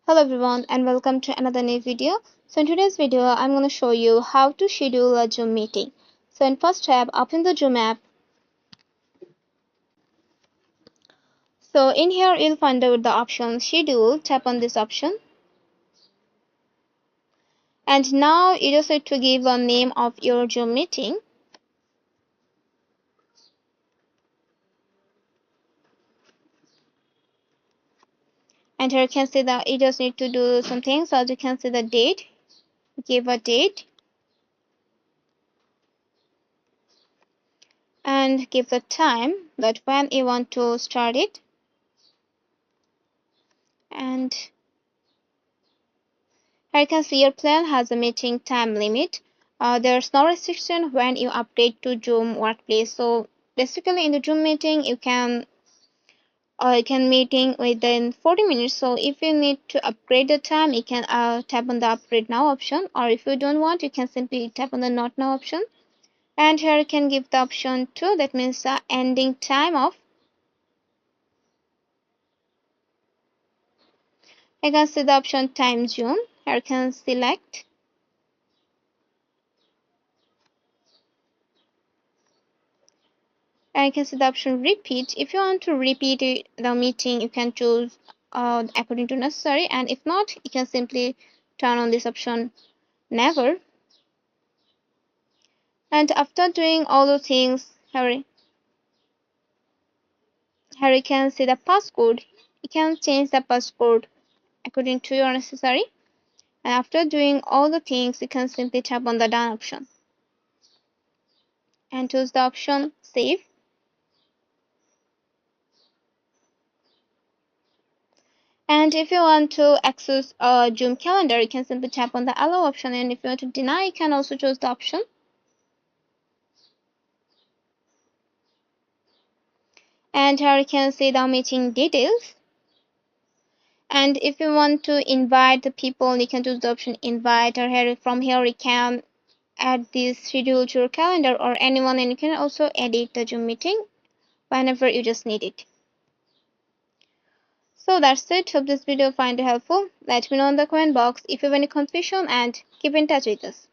Hello everyone and welcome to another new video. So in today's video I'm going to show you how to schedule a Zoom meeting. So in first tab, open the Zoom app. So in here you'll find out the option schedule. Tap on this option. And now you just need to give a name of your Zoom meeting. And here you can see that you just need to do some things. So as you can see the date, give a date. And give the time that when you want to start it. And here you can see your plan has a meeting time limit. There's no restriction when you update to Zoom Workplace. So basically in the Zoom meeting you can meeting within 40 minutes. So if you need to upgrade the time, you can tap on the upgrade now option, or if you don't want, you can simply tap on the not now option. And here you can give the option 2, that means the ending time of. You can see the option time zone. Here you can select. And you can see the option repeat. If you want to repeat the meeting, you can choose according to necessary, and if not, you can simply turn on this option never. And after doing all the things, here you can see the passcode. You can change the passcode according to your necessary. And after doing all the things, you can simply tap on the done option and choose the option save. And if you want to access a Zoom calendar, you can simply tap on the allow option, and if you want to deny, you can also choose the option. And here you can see the meeting details. And if you want to invite the people, you can choose the option invite, or here from here you can add this schedule to your calendar or anyone, and you can also edit the Zoom meeting whenever you just need it. So that's it. Hope this video find you helpful. Let me know in the comment box if you have any confusion, and keep in touch with us.